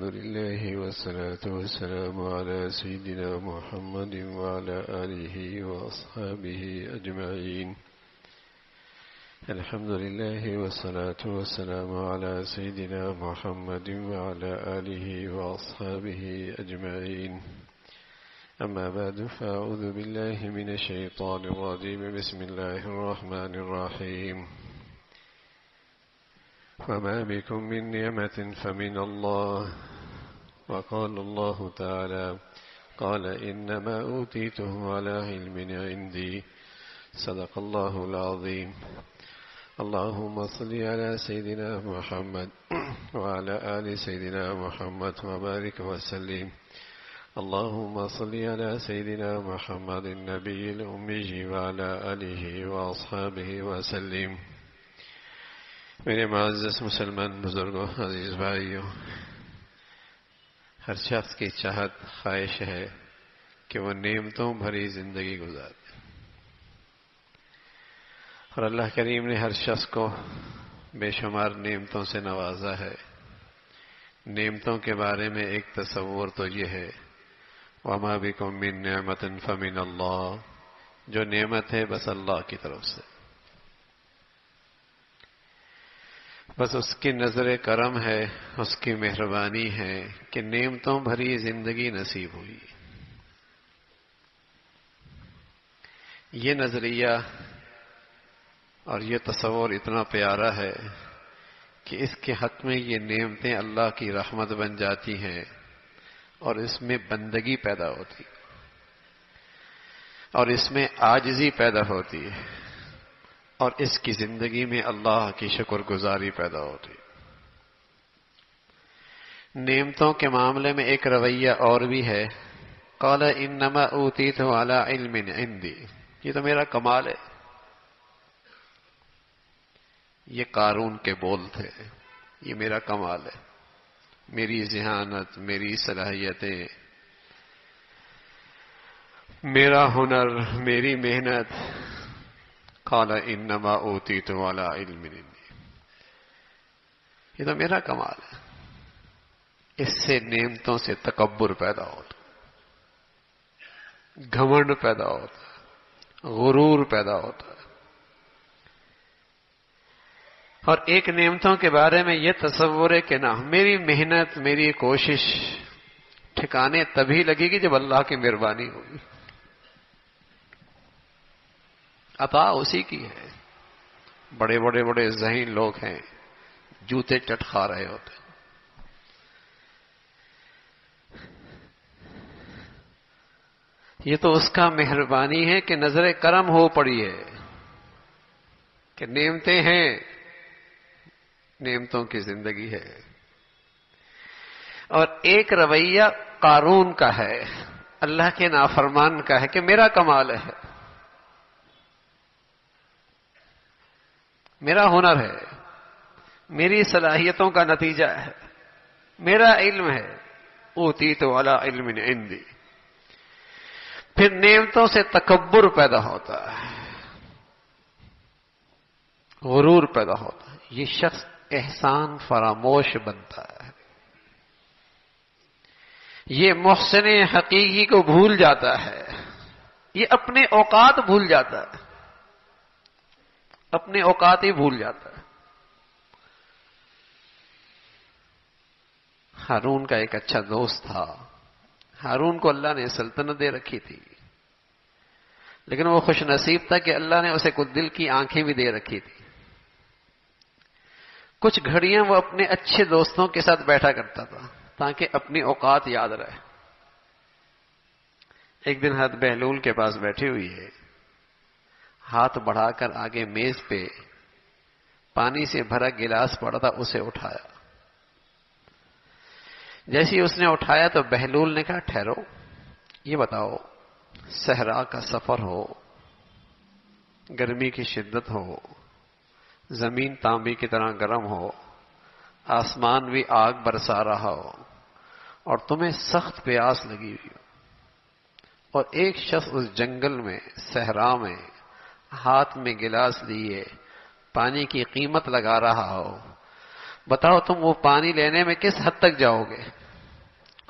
الحمد لله والصلاة والسلام على سيدنا محمد وعلى آله وأصحابه أجمعين. الحمد لله والصلاة والسلام على سيدنا محمد وعلى آله وأصحابه أجمعين. أما بعد فأعوذ بالله من الشيطان الرجيم. بسم الله الرحمن الرحيم. وما بكم من نعمة فمن الله. وقال الله تعالى قال إنما أوتيته على علم عندي. صدق الله العظيم. اللهم صل على سيدنا محمد وعلى آل سيدنا محمد وبارك وسلم. اللهم صل على سيدنا محمد النبي الأمي وعلى آله وأصحابه وسلم. میرے معزز مسلمان بزرگوں، عزیز بھائیوں، ہر شخص کی چاہت خواہش ہے کہ وہ نعمتوں بھری زندگی گزارے، اور اللہ کریم نے ہر شخص کو بے شمار نعمتوں سے نوازا ہے. نعمتوں کے بارے میں ایک تصور تو یہ ہے وَمَا بِكُم مِّن نِّعْمَةٍ فَمِنَ اللَّهِ، جو نعمت ہے بس اللہ کی طرف سے، بس اس کی نظر کرم ہے، اس کی مہربانی ہے کہ نعمتوں بھری زندگی نصیب ہوئی. یہ نظریہ اور یہ تصور اتنا پیارا ہے کہ اس کے حق میں یہ نعمتیں اللہ کی رحمت بن جاتی ہیں، اور اس میں بندگی پیدا ہوتی، اور اس میں عاجزی پیدا ہوتی ہے، اور اس کی زندگی میں اللہ کی شکر گزاری پیدا ہوتی. نعمتوں کے معاملے میں ایک رویہ اور بھی ہے. قال انما اوتیتہ علی علم عندی، یہ تو میرا کمال ہے. یہ قارون کے بول تھے، یہ میرا کمال ہے، میری ذہانت، میری صلاحیتیں، میرا ہنر، میری محنت. قال انما اوتیتہ علی علم عندی، یہ تو میرا کمال ہے. اس سے نعمتوں سے تکبر پیدا ہوتا، گھمنڈ پیدا ہوتا، غرور پیدا ہوتا ہے. اور ایک نعمتوں کے بارے میں یہ تصور ہے کہ نہ، میری محنت، میری کوشش ٹھکانے تبھی لگے گی جب اللہ کی مہربانی ہوگی. عطا اسی کی ہے. بڑے بڑے بڑے ذہین لوگ ہیں، جوتے چٹ کھا رہے ہوتے. یہ تو اس کا مہربانی ہے کہ نظر کرم ہو پڑی ہے کہ نعمتیں ہیں، نعمتوں کی زندگی ہے. اور ایک رویہ قارون کا ہے، اللہ کے نافرمان کا ہے کہ میرا کمال ہے، میرا ہنر ہے، میری صلاحیتوں کا نتیجہ ہے، میرا علم ہے. اوتیتہ علی علم عندی. پھر نعمتوں سے تکبر پیدا ہوتا ہے، غرور پیدا ہوتا ہے. یہ شخص احسان فراموش بنتا ہے، یہ محسن حقیقی کو بھول جاتا ہے، یہ اپنے اوقات بھول جاتا ہے، اپنے اوقات ہی بھول جاتا ہے. ہارون کا ایک اچھا دوست تھا. ہارون کو اللہ نے سلطنت دے رکھی تھی، لیکن وہ خوش نصیب تھا کہ اللہ نے اسے کچھ دل کی آنکھیں بھی دے رکھی تھی. کچھ گھڑیاں وہ اپنے اچھے دوستوں کے ساتھ بیٹھا کرتا تھا تاکہ اپنی اوقات یاد رہے. ایک دن حضرت بہلول کے پاس بیٹھی ہوئی ہے، ہاتھ بڑھا کر آگے میز پہ پانی سے بھرا گلاس پڑا تھا، اسے اٹھایا. جیسے ہی اس نے اٹھایا تو بہلول نے کہا ٹھہرو، یہ بتاؤ، صحرا کا سفر ہو، گرمی کی شدت ہو، زمین تانبے کی طرح گرم ہو، آسمان بھی آگ برسا رہا ہو، اور تمہیں سخت پیاس لگی ہوئی ہو، اور ایک شخص اس جنگل میں، صحرا میں، ہاتھ میں گلاس لیے پانی کی قیمت لگا رہا ہو، بتاؤ تم وہ پانی لینے میں کس حد تک جاؤ گے؟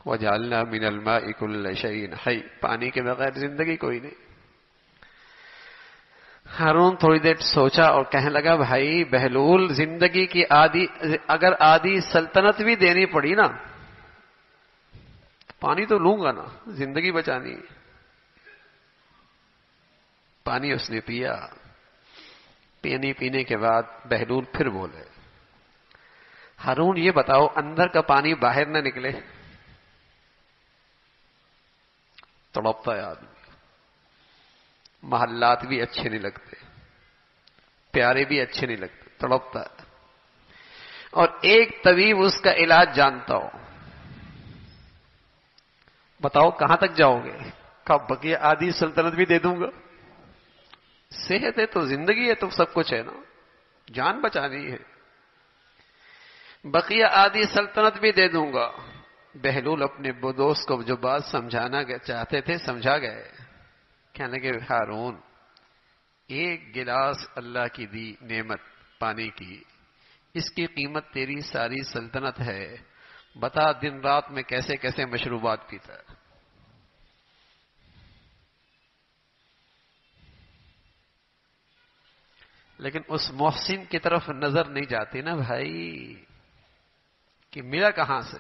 وَجَعَلْنَا مِنَ الْمَاءِ كُلَّ شَيْءٍ حَيٍّ، پانی کے بغیر زندگی کوئی نہیں۔ ہارون تھوڑی دیر سوچا اور کہنے لگا بھائی بہلول، زندگی کی اگر آدھی سلطنت بھی دینی پڑی نا، پانی تو لوں گا نا، زندگی بچانی۔ پانی اس نے پیا۔ پینے کے بعد بہلول پھر بولے، ہارون یہ بتاؤ اندر کا پانی باہر نہ نکلے؟ تڑپتا ہے آدمی، محلات بھی اچھے نہیں لگتے، پیارے بھی اچھے نہیں لگتے، تڑپتا ہے۔ اور ایک طبیب اس کا علاج جانتا ہو، بتاؤ کہاں تک جاؤ گے؟ کب بقیہ آدھی سلطنت بھی دے دوں گا، صحت ہے تو زندگی ہے تو سب کچھ ہے نا، جان بچانی ہے، بقیہ آدھی سلطنت بھی دے دوں گا۔ بہلول اپنے دوست کو جو بات سمجھانا چاہتے تھے سمجھا گئے، کہنے لگے ہارون ایک گلاس اللہ کی دی نعمت پانی کی، اس کی قیمت تیری ساری سلطنت ہے، بتا دن رات میں کیسے کیسے مشروبات پیتا ہے۔ لیکن اس محسن کی طرف نظر نہیں جاتی نا بھائی کہ ملا کہاں سے،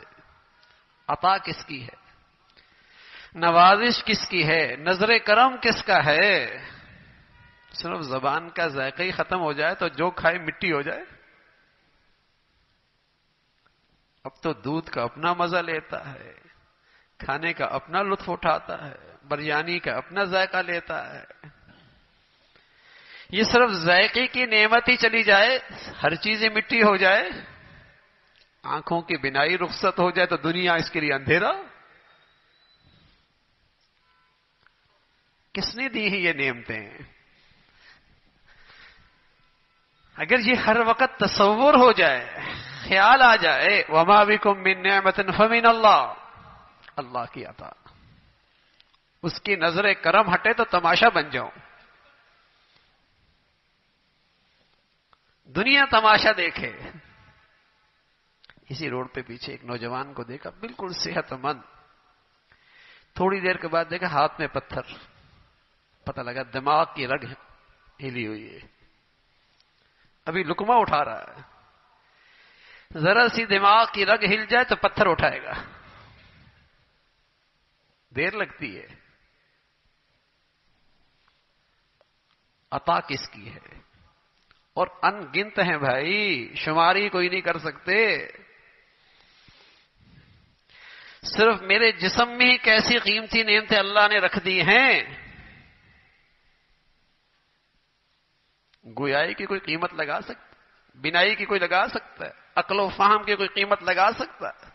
عطا کس کی ہے، نوازش کس کی ہے، نظر کرم کس کا ہے۔ صرف زبان کا ذائقہ ہی ختم ہو جائے تو جو کھائے مٹی ہو جائے۔ اب تو دودھ کا اپنا مزہ لیتا ہے، کھانے کا اپنا لطف اٹھاتا ہے، بریانی کا اپنا ذائقہ لیتا ہے۔ یہ صرف ذائقے کی نعمت ہی چلی جائے، ہر چیز مٹی ہو جائے، آنکھوں کی بینائی رخصت ہو جائے تو دنیا اس کے لیے اندھیرا۔ کس نے دی ہیں یہ نعمتیں؟ اگر یہ ہر وقت تصور ہو جائے، خیال آ جائے، وَمَا بِكُم مِّن نِّعْمَةٍ فَمِنَ اللَّهِ، اللہ کی عطا، اس کی نظر کرم ہٹے تو تماشا بن جاؤں، دنیا تماشا دیکھے۔ اسی روڈ پہ پیچھے ایک نوجوان کو دیکھا، بالکل صحت مند، تھوڑی دیر کے بعد دیکھا ہاتھ میں پتھر، پتہ لگا دماغ کی رگ ہلی ہوئی ہے، ابھی لقمہ اٹھا رہا ہے، ذرا سی دماغ کی رگ ہل جائے تو پتھر اٹھائے گا، دیر لگتی ہے۔ عطا کس کی ہے؟ اور ان گنت ہیں بھائی، شماری کوئی نہیں کر سکتے۔ صرف میرے جسم میں ہی کیسی قیمتی نعمتیں اللہ نے رکھ دی ہیں، گویائی کی کوئی قیمت لگا سکتا، بینائی کی کوئی لگا سکتا ہے، عقل و فہم کی کوئی قیمت لگا سکتا ہے؟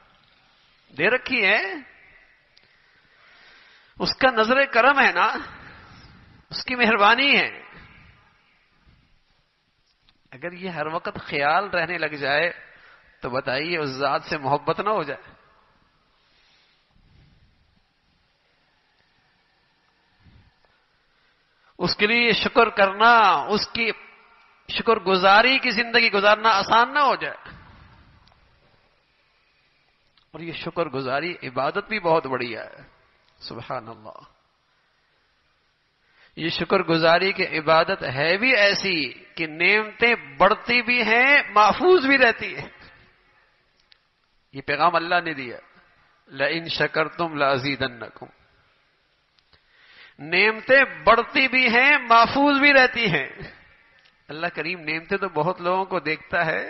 دے رکھی ہے، اس کا نظر کرم ہے نا، اس کی مہربانی ہے۔ اگر یہ ہر وقت خیال رہنے لگ جائے تو بتائیے اس ذات سے محبت نہ ہو جائے؟ اس کے لیے شکر کرنا، اس کی شکر گزاری کی زندگی گزارنا آسان نہ ہو جائے؟ اور یہ شکر گزاری عبادت بھی بہت بڑی ہے، سبحان اللہ۔ یہ شکر گزاری کی عبادت ہے بھی ایسی کہ نعمتیں بڑھتی بھی ہیں، محفوظ بھی رہتی ہیں۔ یہ پیغام اللہ نے دیا، لَإِن شَكَرْتُمْ لَأَزِيدَنَّكُمْ۔ نعمتیں بڑھتی بھی ہیں، محفوظ بھی رہتی ہیں۔ اللہ کریم نعمتیں تو بہت لوگوں کو دیکھتا ہے،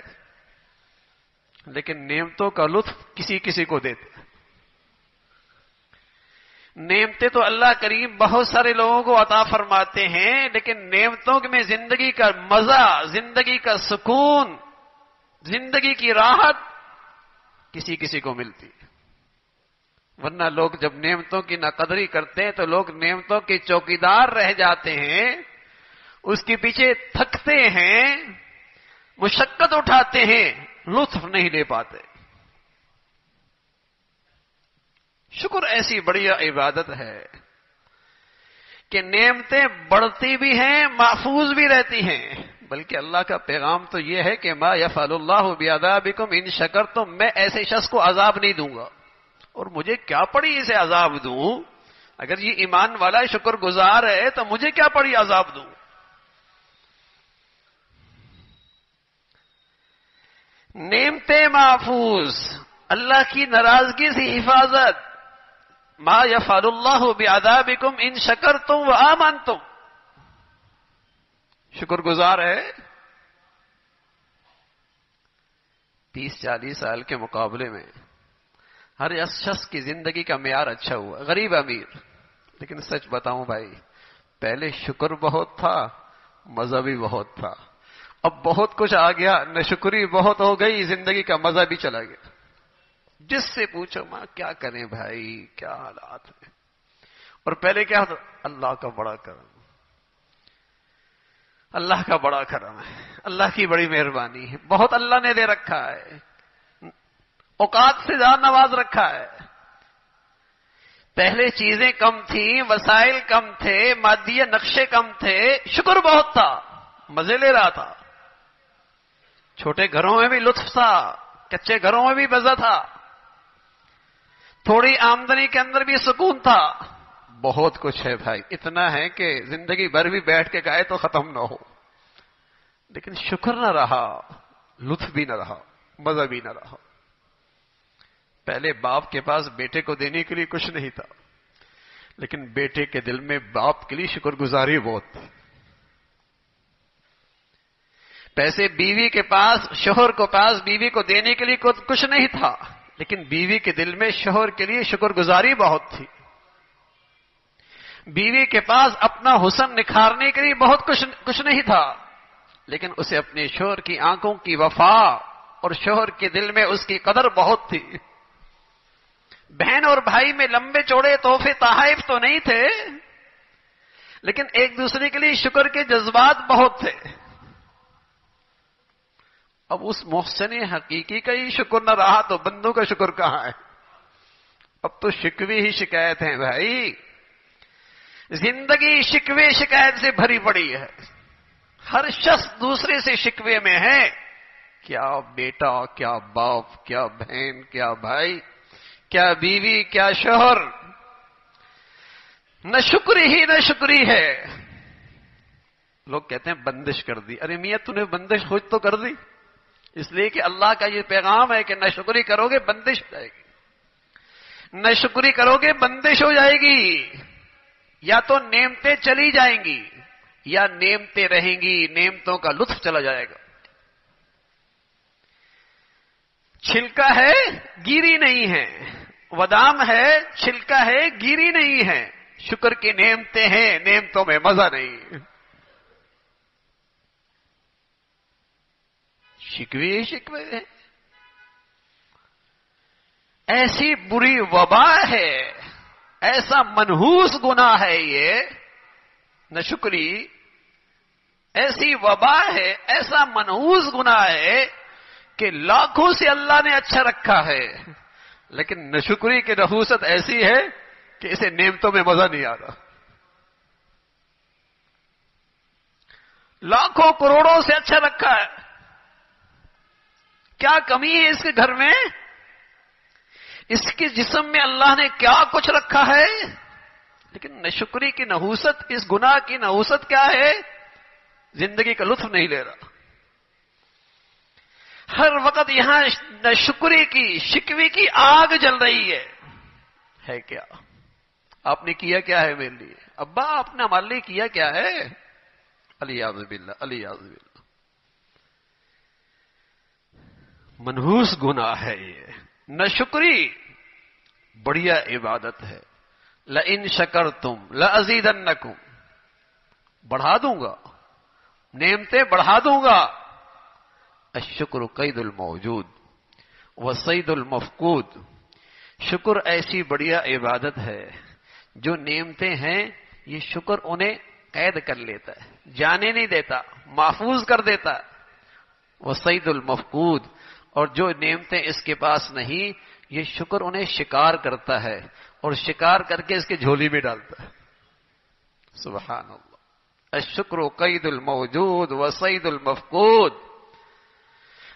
لیکن نعمتوں کا لطف کسی کسی کو دیتا ہے۔ نعمتیں تو اللہ کریم بہت سارے لوگوں کو عطا فرماتے ہیں، لیکن نعمتوں میں زندگی کا مزہ، زندگی کا سکون، زندگی کی راحت کسی کسی کو ملتی ہے۔ ورنہ لوگ جب نعمتوں کی ناقدری کرتے ہیں تو لوگ نعمتوں کے چوکیدار رہ جاتے ہیں، اس کے پیچھے تھکتے ہیں، مشقت اٹھاتے ہیں، لطف نہیں لے پاتے۔ شکر ایسی بڑی عبادت ہے کہ نعمتیں بڑھتی بھی ہیں، محفوظ بھی رہتی ہیں۔ بلکہ اللہ کا پیغام تو یہ ہے کہ ما یفعل اللہ بعذابکم ان شکرتم، میں ایسے شخص کو عذاب نہیں دوں گا اور مجھے کیا پڑی اسے عذاب دوں؟ اگر یہ ایمان والا شکر گزار ہے تو مجھے کیا پڑی عذاب دوں؟ نعمتیں محفوظ، اللہ کی ناراضگی سے حفاظت. ما یفعل اللہ بعذابکم ان شکرتم وآمنتم. شکر گزار ہے. 30-40 سال کے مقابلے میں ہر شخص کی زندگی کا معیار اچھا ہوا، غریب امیر. لیکن سچ بتاؤں بھائی، پہلے شکر بہت تھا، مزہ بھی بہت تھا. اب بہت کچھ آ گیا، ناشکری بہت ہو گئی، زندگی کا مزہ بھی چلا گیا. جس سے پوچھو ماں کیا کریں بھائی، کیا حالات ہیں. اور پہلے کیا ہوتا؟ اللہ کا بڑا کرم، اللہ کا بڑا کرم ہے، اللہ کی بڑی مہربانی ہے، بہت اللہ نے دے رکھا ہے، اوقات سے زیادہ نواز رکھا ہے. پہلے چیزیں کم تھیں، وسائل کم تھے، مادی نقشے کم تھے، شکر بہت تھا، مزے لے رہا تھا. چھوٹے گھروں میں بھی لطف تھا، کچے گھروں میں بھی مزہ تھا، تھوڑی آمدنی کے اندر بھی سکون تھا. بہت کچھ ہے بھائی، اتنا ہے کہ زندگی بھر بھی بیٹھ کے گائے تو ختم نہ ہو. لیکن شکر نہ رہا، لطف بھی نہ رہا، مزہ بھی نہ رہا. پہلے باپ کے پاس بیٹے کو دینے کے لیے کچھ نہیں تھا، لیکن بیٹے کے دل میں باپ کے لیے شکر گزاری بہت تھی. پیسے بیوی کے پاس، شوہر کو پاس بیوی کو دینے کے لیے کچھ نہیں تھا، لیکن بیوی کے دل میں شوہر کے لیے شکر گزاری بہت تھی. بیوی کے پاس اپنا حسن نکھارنے کے لیے بہت کچھ نہیں تھا، لیکن اسے اپنے شوہر کی آنکھوں کی وفا اور شوہر کے دل میں اس کی قدر بہت تھی. بہن اور بھائی میں لمبے چوڑے تحفے تحائف تو نہیں تھے، لیکن ایک دوسرے کے لیے شکر کے جذبات بہت تھے. اب اس محسن حقیقی کا ہی شکر نہ رہا تو بندوں کا شکر کہاں ہے؟ اب تو شکوے ہی شکایت ہیں بھائی. زندگی شکوے شکایت سے بھری پڑی ہے. ہر شخص دوسرے سے شکوے میں ہے. کیا بیٹا، کیا باپ، کیا بہن، کیا بھائی، کیا بیوی، کیا شوہر. نہ شکری ہی نہ شکری ہے. لوگ کہتے ہیں بندش کر دی. ارے میاں تو نے بندش خود تو کر دی، اس لیے کہ اللہ کا یہ پیغام ہے کہ نہ شکری کرو گے بندش ہو جائے گی. نہ شکری کرو گے بندش ہو جائے گی. یا تو نعمتیں چلی جائیں گی یا نعمتیں رہیں گی، نعمتوں کا لطف چلا جائے گا. چھلکا ہے گیری نہیں ہے، بادام ہے چھلکا ہے گیری نہیں ہے. شکر کی نعمتیں ہیں، نعمتوں میں مزہ نہیں. شکوے شکوے ہیں. ایسی بری وبا ہے، ایسا منحوس گناہ ہے یہ ناشکری. ایسی وبا ہے، ایسا منحوس گناہ ہے کہ لاکھوں سے اللہ نے اچھا رکھا ہے، لیکن ناشکری کی نحوست ایسی ہے کہ اسے نعمتوں میں مزہ نہیں آ رہا. لاکھوں کروڑوں سے اچھا رکھا ہے، کیا کمی ہے اس کے گھر میں؟ اس کے جسم میں اللہ نے کیا کچھ رکھا ہے، لیکن ناشکری کی نحوست، اس گناہ کی نحوست کیا ہے؟ زندگی کا لطف نہیں لے رہا. ہر وقت یہاں ناشکری کی، شکوے کی آگ جل رہی ہے کیا؟ آپ نے کیا کیا ہے میرے لیے؟ ابا آپ نے ہمارے لیے کیا کیا ہے؟ الیاذ باللہ، الیاذ باللہ. منحوس گناہ ہے یہ ناشکری. بڑھیا عبادت ہے. لئن شکرتم لازیدنکم، بڑھا دوں گا، نعمتیں بڑھا دوں گا. الشکر قید الموجود وصید المفقود. شکر ایسی بڑھیا عبادت ہے، جو نعمتیں ہیں یہ شکر انہیں قید کر لیتا ہے، جانے نہیں دیتا، محفوظ کر دیتا. وصید المفقود، اور جو نعمتیں اس کے پاس نہیں یہ شکر انہیں شکار کرتا ہے اور شکار کر کے اس کے جھولی میں ڈالتا ہے. سبحان اللہ. الشکر قید الموجود وصید المفقود.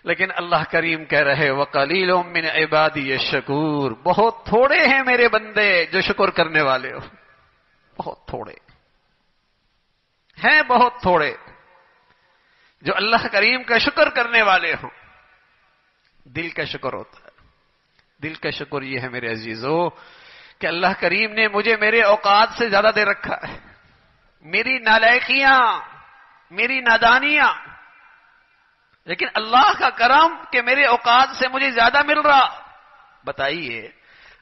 لیکن اللہ کریم کہہ رہے وَقَلِيلٌ مِّنْ عِبَادِيَ الشَّكُورُ، بہت تھوڑے ہیں میرے بندے جو شکر کرنے والے ہو، بہت تھوڑے ہیں، بہت تھوڑے جو اللہ کریم کا شکر کرنے والے ہوں۔ دل کا شکر ہوتا ہے، دل کا شکر یہ ہے میرے عزیزو کہ اللہ کریم نے مجھے میرے اوقات سے زیادہ دے رکھا ہے، میری نالائقیاں، میری نادانیاں، لیکن اللہ کا کرم کہ میرے اوقات سے مجھے زیادہ مل رہا۔ بتائیے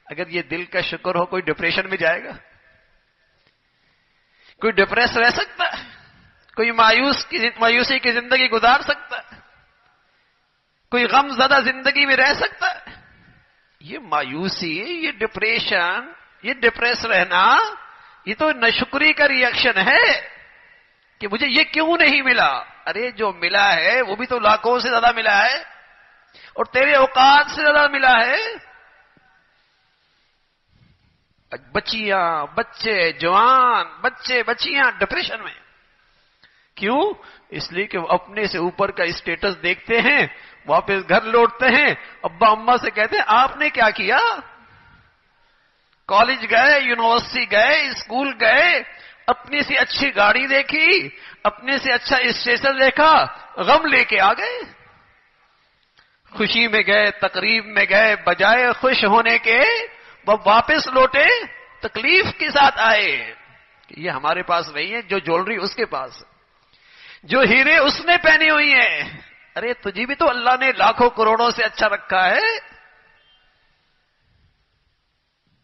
اگر یہ دل کا شکر ہو کوئی ڈپریشن میں جائے گا؟ کوئی ڈپریس رہ سکتا ہے؟ کوئی مایوسی کی زندگی گزار سکتا ہے؟ کوئی غم زدہ زندگی میں رہ سکتا ہے؟ یہ مایوسی، یہ ڈپریشن، یہ ڈپریس رہنا، یہ تو ناشکری کا ریئیکشن ہے کہ مجھے یہ کیوں نہیں ملا۔ ارے جو ملا ہے وہ بھی تو لاکھوں سے زیادہ ملا ہے، اور تیرے اوقات سے زیادہ ملا ہے۔ بچیاں، بچے، جوان، بچے، بچیاں ڈپریشن میں کیوں؟ اس لیے کہ وہ اپنے سے اوپر کا اسٹیٹس دیکھتے ہیں، واپس گھر لوٹتے ہیں، ابا اماں سے کہتے ہیں آپ نے کیا کیا؟ کالج گئے، یونیورسٹی گئے، اسکول گئے، اپنی سے اچھی گاڑی دیکھی، اپنے سے اچھا اسٹیٹس دیکھا، غم لے کے آ گئے۔ خوشی میں گئے، تقریب میں گئے، بجائے خوش ہونے کے وہ واپس لوٹے تکلیف کے ساتھ آئے کہ یہ ہمارے پاس نہیں ہے، جو جولری اس کے پاس، جو ہیرے اس نے پہنی ہوئی ہیں۔ ارے تجھے بھی تو اللہ نے لاکھوں کروڑوں سے اچھا رکھا ہے۔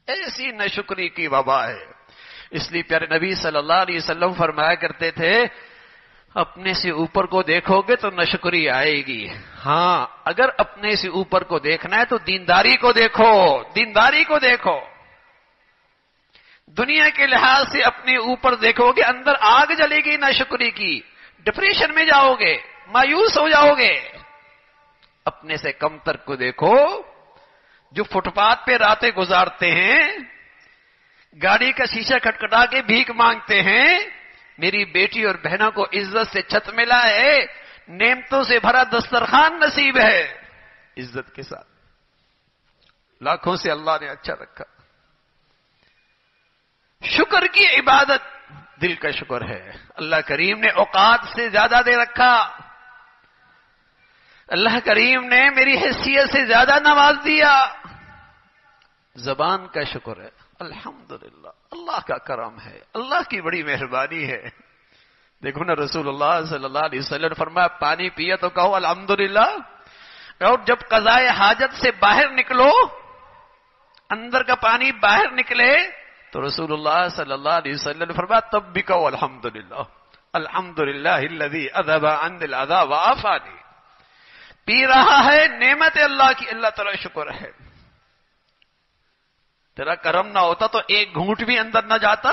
ایسی ناشکری کی وبا ہے۔ اس لیے پیارے نبی صلی اللہ علیہ وسلم فرمایا کرتے تھے اپنے سے اوپر کو دیکھو گے تو ناشکری آئے گی، ہاں اگر اپنے سے اوپر کو دیکھنا ہے تو دینداری کو دیکھو، دینداری کو دیکھو۔ دنیا کے لحاظ سے اپنے اوپر دیکھو گے اندر آگ جلے گی ناشکری کی، ڈپریشن میں جاؤ گے، مایوس ہو جاؤ گے۔ اپنے سے کم تر کو دیکھو، جو فٹ پاتھ پہ راتیں گزارتے ہیں، گاڑی کا شیشہ کھٹکھٹا کے بھیک مانگتے ہیں، میری بیٹی اور بہنوں کو عزت سے چھت ملا ہے، نعمتوں سے بھرا دسترخوان نصیب ہے، عزت کے ساتھ لاکھوں سے اللہ نے اچھا رکھا۔ شکر کی عبادت دل کا شکر ہے۔ اللہ کریم نے اوقات سے زیادہ دے رکھا، اللہ کریم نے میری حیثیت سے زیادہ نواز دیا، زبان کا شکر ہے، الحمدللہ، اللہ کا کرم ہے، اللہ کی بڑی مہربانی ہے۔ دیکھو نا رسول اللہ صلی اللہ علیہ وسلم نے فرمایا پانی پیا تو کہو الحمدللہ، اور جب قضائے حاجت سے باہر نکلو، اندر کا پانی باہر نکلے تو رسول اللہ صلی اللہ علیہ وسلم نے فرمایا تب بھی کہو الحمدللہ، الحمدللہ الذی اذهب عني الاذى وعافانی۔ پی رہا ہے نعمت اللہ کی، اللہ تعالی شکر ہے۔ تیرا کرم نہ ہوتا تو ایک گھونٹ بھی اندر نہ جاتا۔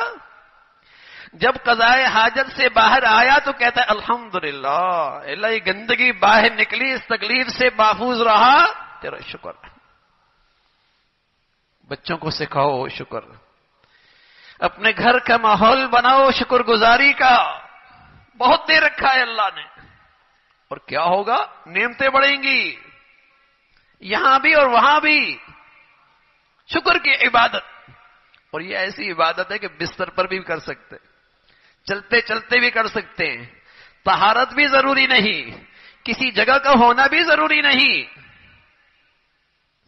جب قضائے حاجت سے باہر آیا تو کہتا ہے الحمدللہ، اللہ یہ گندگی باہر نکلی، اس تکلیف سے محفوظ رہا، تیرا شکر ہے۔ بچوں کو سکھاؤ شکر، اپنے گھر کا ماحول بناؤ شکر گزاری کا، بہت دے رکھا ہے اللہ نے، اور کیا ہوگا؟ نعمتیں بڑھیں گی، یہاں بھی اور وہاں بھی۔ شکر کی عبادت، اور یہ ایسی عبادت ہے کہ بستر پر بھی کر سکتے، چلتے چلتے بھی کر سکتے ہیں، طہارت بھی ضروری نہیں، کسی جگہ کا ہونا بھی ضروری نہیں۔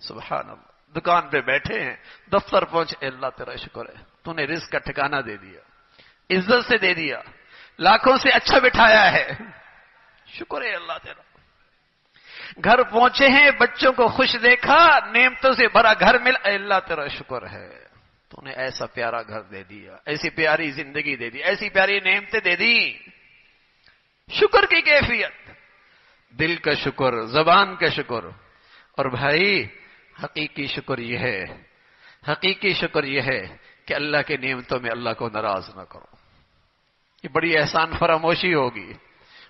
سبحان اللہ، دکان پہ بیٹھے ہیں، دفتر پہنچے، اللہ تیرا شکر ہے، تو نے رزق کا ٹھکانہ دے دیا، عزت سے دے دیا، لاکھوں سے اچھا بٹھایا ہے، شکر ہے اللہ تیرا۔ گھر پہنچے ہیں، بچوں کو خوش دیکھا، نعمتوں سے بھرا گھر ملا، اللہ تیرا شکر ہے، تو نے ایسا پیارا گھر دے دیا، ایسی پیاری زندگی دے دی، ایسی پیاری نعمتیں دے دی۔ شکر کی کیفیت، دل کا شکر، زبان کا شکر۔ اور بھائی حقیقی شکر یہ ہے، حقیقی شکر یہ ہے کہ اللہ کے نعمتوں میں اللہ کو ناراض نہ کرو۔ یہ بڑی احسان فراموشی ہوگی،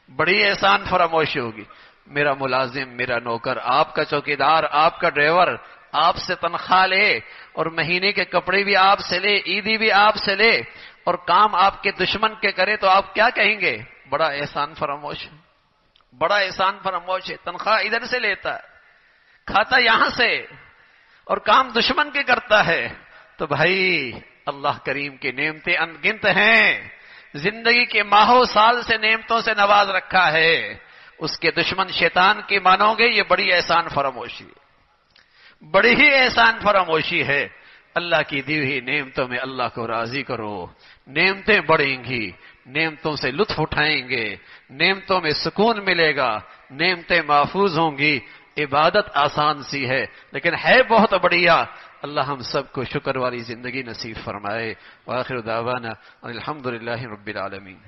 بڑی احسان فراموشی ہوگی۔ میرا ملازم، میرا نوکر، آپ کا چوکیدار، آپ کا ڈرائیور آپ سے تنخواہ لے اور مہینے کے کپڑے بھی آپ سے لے، عیدی بھی آپ سے لے، اور کام آپ کے دشمن کے کرے تو آپ کیا کہیں گے؟ بڑا احسان فراموش، بڑا احسان فراموش ہے، تنخواہ ادھر سے لیتا ہے، کھاتا یہاں سے، اور کام دشمن کے کرتا ہے. تو بھائی اللہ کریم کی نعمتیں ان گنت ہیں، زندگی کے ماہوں سال سے نعمتوں سے نواز رکھا ہے. اس کے دشمن شیطان کی مانو گے، یہ بڑی احسان فراموشی ہے، بڑی ہی احسان فراموشی ہے. اللہ کی دی ہوئی نعمتوں میں اللہ کو راضی کرو، نعمتیں بڑھیں گی، نعمتوں سے لطف اٹھائیں گے، نعمتوں میں سکون ملے گا، نعمتیں محفوظ ہوں گی. عبادت آسان سی ہے لیکن ہے بہت بڑھیا. اللہ ہم سب کو شکر والی زندگی نصیب فرمائے. وآخر دعوانا الحمدللہ رب العالمین.